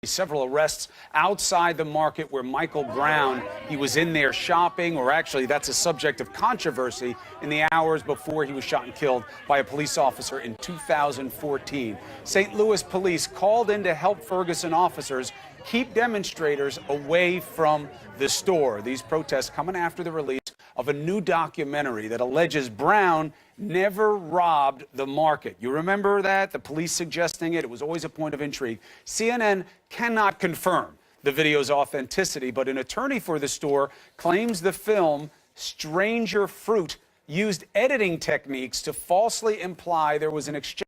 Several arrests outside the market where Michael Brown, he was in there shopping, or actually that's a subject of controversy in the hours before he was shot and killed by a police officer in 2014. St. Louis police called in to help Ferguson officers keep demonstrators away from the store. These protests coming after the release of a new documentary that alleges Brown never robbed the market. You remember that? The police suggesting it. It was always a point of intrigue. CNN cannot confirm the video's authenticity, but an attorney for the store claims the film Stranger Fruit used editing techniques to falsely imply there was an exchange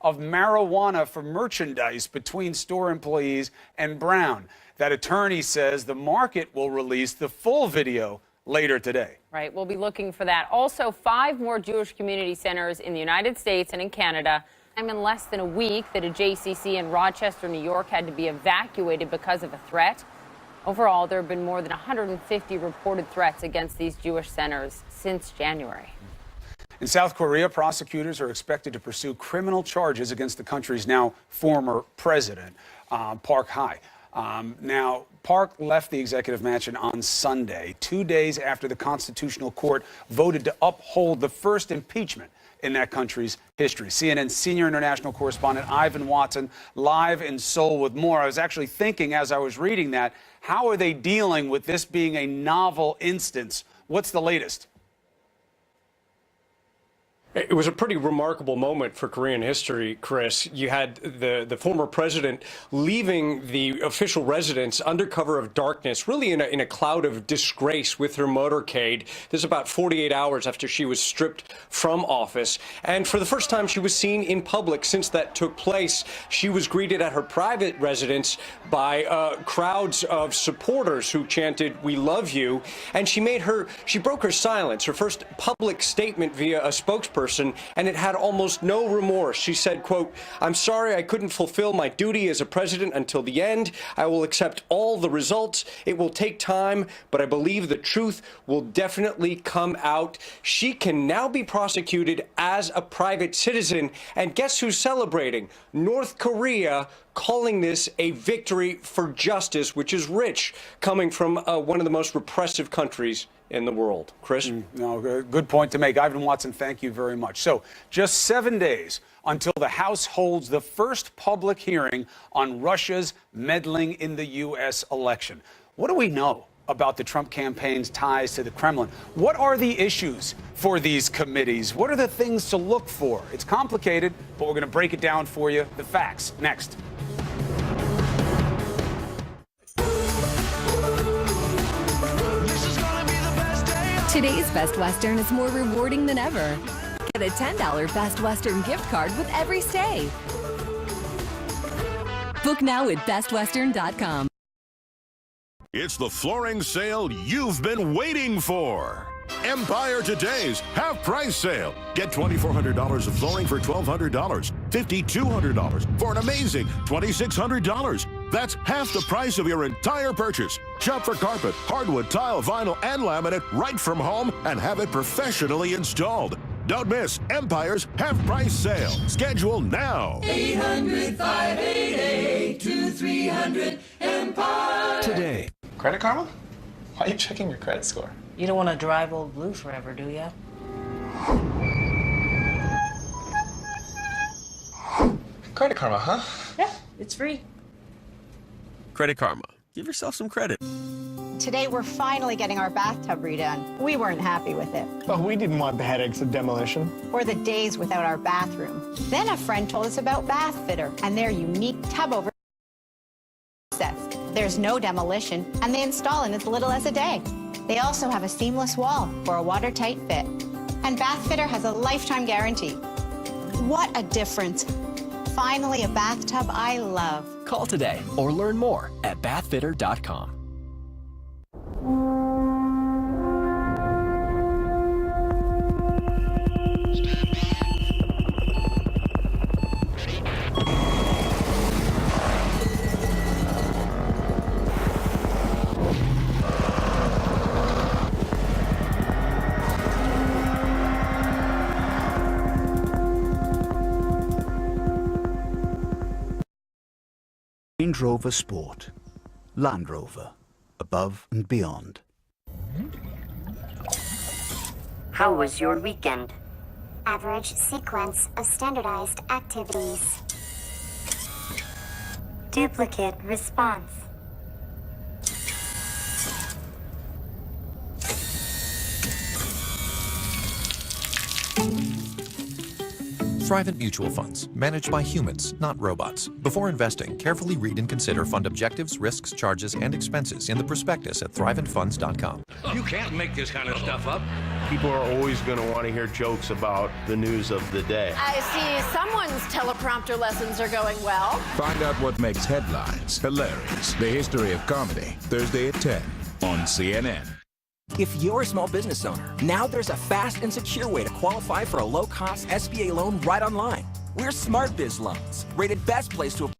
of marijuana for merchandise between store employees and Brown. That attorney says the market will release the full video later today. Right, we'll be looking for that. Also, 5 more Jewish community centers in the United States and in Canada. In less than a week that a JCC in Rochester, New York had to be evacuated because of a threat. Overall, there have been more than 150 reported threats against these Jewish centers since January. In South Korea, prosecutors are expected to pursue criminal charges against the country's now former president, Park Hae. Now, Park left the executive mansion on Sunday, 2 days after the Constitutional Court voted to uphold the first impeachment in that country's history. CNN senior international correspondent Ivan Watson live in Seoul with more. I was actually thinking as I was reading that, how are they dealing with this being a novel instance? What's the latest? It was a pretty remarkable moment for Korean history, Chris. You had the former president leaving the official residence under cover of darkness, really in a cloud of disgrace with her motorcade. This is about 48 hours after she was stripped from office. And for the first time she was seen in public since that took place. She was greeted at her private residence by crowds of supporters who chanted, "We love you." And she broke her silence, her first public statement via a spokesperson. And it had almost no remorse. She said, quote, "I'm sorry I couldn't fulfill my duty as a president until the end. I will accept all the results. It will take time, but I believe the truth will definitely come out." She can now be prosecuted as a private citizen. And guess who's celebrating? North Korea, calling this a victory for justice, which is rich, coming from one of the most repressive countries in the world. Chris? No, good point to make. Ivan Watson, thank you very much. So just 7 days until the House holds the first public hearing on Russia's meddling in the U.S. election. What do we know about the Trump campaign's ties to the Kremlin? What are the issues for these committees? What are the things to look for? It's complicated, but we're going to break it down for you. The facts next. Today's Best Western is more rewarding than ever. Get a $10 Best Western gift card with every stay. Book now at bestwestern.com. It's the flooring sale you've been waiting for. Empire Today's half-price sale. Get $2,400 of flooring for $1,200, $5,200 for an amazing $2,600. That's half the price of your entire purchase. Shop for carpet, hardwood, tile, vinyl, and laminate right from home and have it professionally installed. Don't miss Empire's half-price sale. Schedule now. 800-588-2300 Empire. Credit Karma? Why are you checking your credit score? You don't want to drive Old Blue forever, do you? Credit Karma, huh? Yeah, it's free. Credit Karma. Give yourself some credit. Today, we're finally getting our bathtub redone. We weren't happy with it. Oh, we didn't want the headaches of demolition. Or the days without our bathroom. Then a friend told us about Bath Fitter and their unique tub over process. There's no demolition, and they install in as little as a day. They also have a seamless wall for a watertight fit. And Bath Fitter has a lifetime guarantee. What a difference. Finally, a bathtub I love. Call today or learn more at bathfitter.com. Range Rover Sport. Land Rover. Above and beyond. How was your weekend? Average sequence of standardized activities. Duplicate response. Thrivent Mutual Funds, managed by humans, not robots. Before investing, carefully read and consider fund objectives, risks, charges, and expenses in the prospectus at thriventfunds.com. You can't make this kind of stuff up. People are always going to want to hear jokes about the news of the day. I see someone's teleprompter lessons are going well. Find out what makes headlines hilarious. The history of comedy, Thursday at 10 on CNN. If you're a small business owner, now there's a fast and secure way to qualify for a low-cost SBA loan right online. We're SmartBiz Loans, rated best place to apply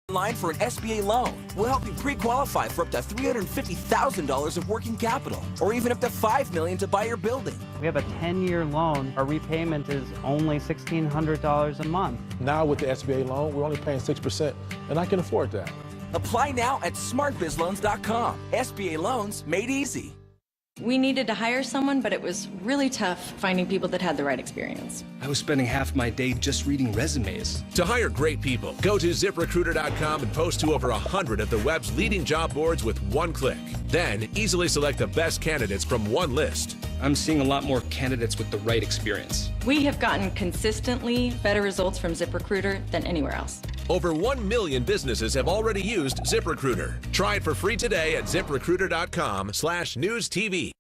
online for an SBA loan. We'll help you pre-qualify for up to $350,000 of working capital, or even up to $5 million to buy your building. We have a 10-year loan. Our repayment is only $1,600 a month. Now with the SBA loan, we're only paying 6%, and I can afford that. Apply now at smartbizloans.com. SBA loans made easy. We needed to hire someone, but it was really tough finding people that had the right experience. I was spending half my day just reading resumes. To hire great people, go to ZipRecruiter.com and post to over 100 of the web's leading job boards with one click. Then easily select the best candidates from one list. I'm seeing a lot more candidates with the right experience. We have gotten consistently better results from ZipRecruiter than anywhere else. Over 1 million businesses have already used ZipRecruiter. Try it for free today at ZipRecruiter.com/newstv.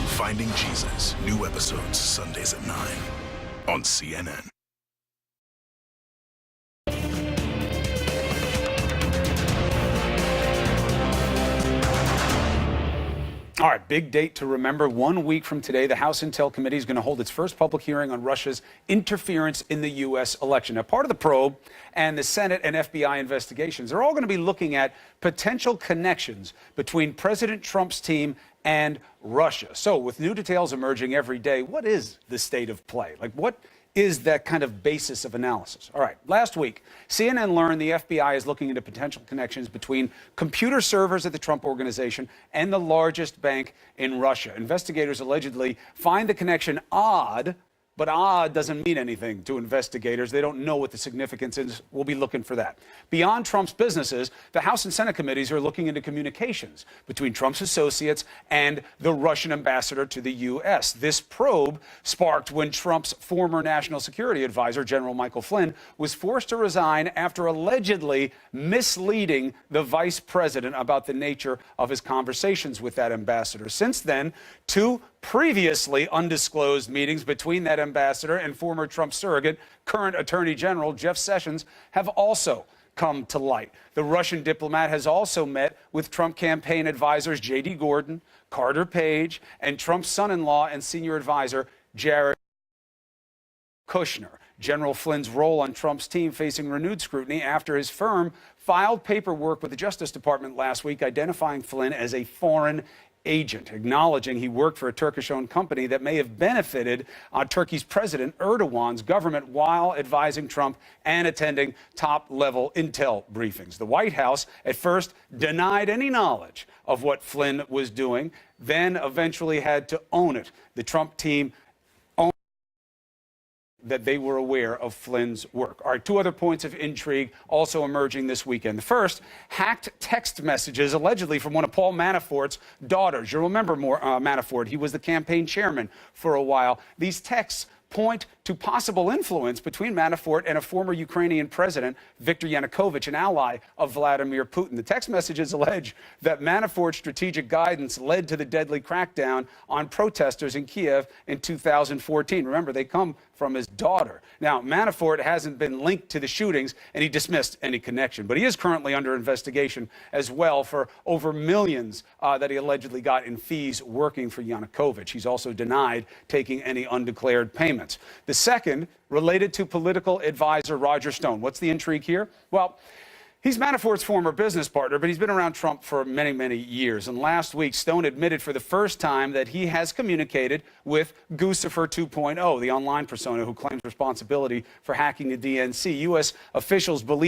Finding Jesus. New episodes Sundays at 9 on CNN. All right, big date to remember. 1 week from today, the House Intel Committee is going to hold its first public hearing on Russia's interference in the U.S. election. Now, part of the probe and the Senate and FBI investigations are all going to be looking at potential connections between President Trump's team and Russia. So, with new details emerging every day, what is the state of play? Like, what is that kind of basis of analysis? All right, last week, CNN learned the FBI is looking into potential connections between computer servers at the Trump Organization and the largest bank in Russia. Investigators allegedly find the connection odd, but odd doesn't mean anything to investigators. They don't know what the significance is. We'll be looking for that. Beyond Trump's businesses, the House and Senate committees are looking into communications between Trump's associates and the Russian ambassador to the U.S. This probe sparked when Trump's former national security advisor, General Michael Flynn, was forced to resign after allegedly misleading the vice president about the nature of his conversations with that ambassador. Since then, two previously undisclosed meetings between that ambassador and former Trump surrogate, current Attorney General Jeff Sessions, have also come to light. The Russian diplomat has also met with Trump campaign advisors J.D. Gordon, Carter Page, and Trump's son-in-law and senior advisor Jared Kushner. General Flynn's role on Trump's team facing renewed scrutiny after his firm filed paperwork with the Justice Department last week identifying Flynn as a foreign agent, acknowledging he worked for a Turkish-owned company that may have benefited Turkey's President Erdogan's government while advising Trump and attending top-level intel briefings. The White House at first denied any knowledge of what Flynn was doing, then eventually had to own it. The Trump team that they were aware of Flynn's work. All right, two other points of intrigue also emerging this weekend. The first, hacked text messages allegedly from one of Paul Manafort's daughters. You'll remember Manafort. He was the campaign chairman for a while. These texts point to possible influence between Manafort and a former Ukrainian president, Viktor Yanukovych, an ally of Vladimir Putin. The text messages allege that Manafort's strategic guidance led to the deadly crackdown on protesters in Kiev in 2014. Remember, they come from his daughter. Now, Manafort hasn't been linked to the shootings, and he dismissed any connection. But he is currently under investigation as well for over millions that he allegedly got in fees working for Yanukovych. He's also denied taking any undeclared payments. The second, related to political advisor Roger Stone. What's the intrigue here? Well, he's Manafort's former business partner, but he's been around Trump for many, many years. And last week, Stone admitted for the first time that he has communicated with Guccifer 2.0, the online persona who claims responsibility for hacking the DNC. U.S. officials believe